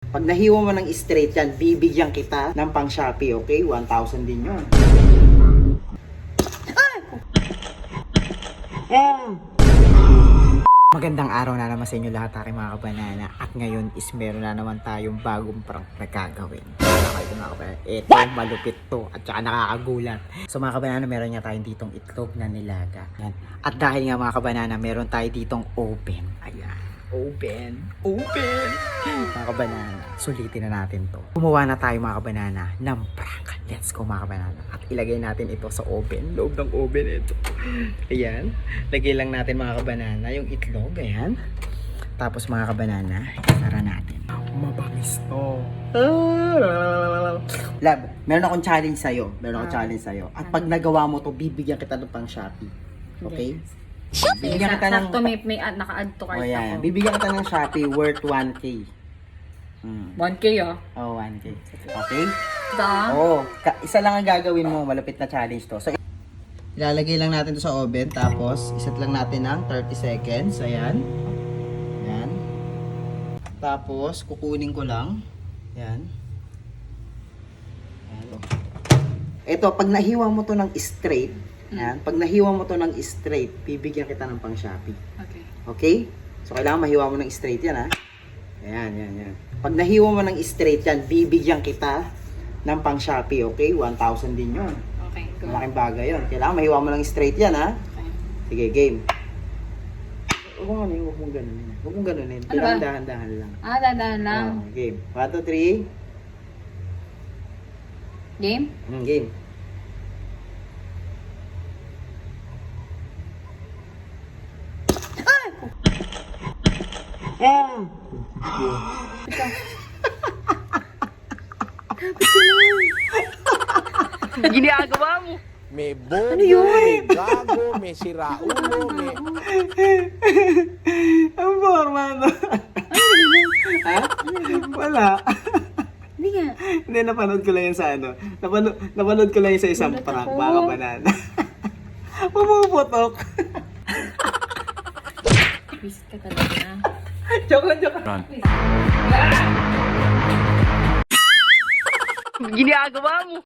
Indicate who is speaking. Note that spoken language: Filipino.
Speaker 1: Pag nahiwa mo ng straight yan, bibigyan kita ng pang Shopee, okay? 1,000 din yun. Magandang araw na naman sa inyo lahat aking mga kabanana. At ngayon is meron na naman tayong bagong prank na gagawin. Ito, malupit to at saka nakakagulat. So mga kabanana, meron nga tayong ditong itlog na nilaga. Yan. At dahil nga mga kabanana, meron tayo ditong open. Ayan. Open. Mga kabanana, sulitin na natin to. Gumawa na tayo mga kabanana ng prank. Let's go mga kabanana. At ilagay natin ito sa oven. Loob ng oven ito. Ayan. Lagay lang natin mga kabanana yung itlog. Ayan. Tapos mga kabanana, isara natin. Mabangis to. Lab, meron akong challenge sa'yo. At pag nagawa mo to, bibigyan kita ng pang Shopee. Okay? Bibigyan kita ng...
Speaker 2: Sakto may naka-add to cart ako.
Speaker 1: Bibigyan kita ng Shopee worth 1K.
Speaker 2: 1K
Speaker 1: Oh, 1K. Okay?
Speaker 2: Da?
Speaker 1: Oo. Isa lang ang gagawin mo. Malapit na challenge to. So, ilalagay lang natin to sa oven. Tapos, iset lang natin ng 30 seconds. Ayan. Ayan. Tapos, kukunin ko lang. Ayan. Ayan. Ito, pag nahiwa mo to ng straight, ayan, pag nahiwa mo to ng straight, bibigyan kita ng pang Shopee.
Speaker 2: Okay.
Speaker 1: Okay? So, kailangan mahiwa mo ng straight yan, ha? Ayan. Pag nahiwa mo ng straight yan, bibigyan kita ng pang Shopee, okay? 1,000 din yun.
Speaker 2: Okay, go.
Speaker 1: Malaking bagay yun. Kailangan mahiwa mo ng straight yan, ha?
Speaker 2: Okay.
Speaker 1: Sige, game. Huwag mong ganunin. Huwag mong ganunin.
Speaker 2: Ano
Speaker 1: Kailangan
Speaker 2: ba?
Speaker 1: dahan-dahan lang.
Speaker 2: Dahan lang.
Speaker 1: Game. 1, 2, 3.
Speaker 2: Game?
Speaker 1: Game.
Speaker 2: Ginagawa mo.
Speaker 3: May bobo, may gago, may siraulo, may...
Speaker 1: Ang forma no? Ha? Wala.
Speaker 2: Hindi nga.
Speaker 1: Hindi, napanood ko lang yan sa ano. Napanood ko lang yan sa isang
Speaker 2: Ulit
Speaker 1: prank.
Speaker 2: ako.
Speaker 1: Baka banana. Pumuputok.
Speaker 2: Visit ka talaga.
Speaker 1: Joke lang.
Speaker 2: Ginagawa mo.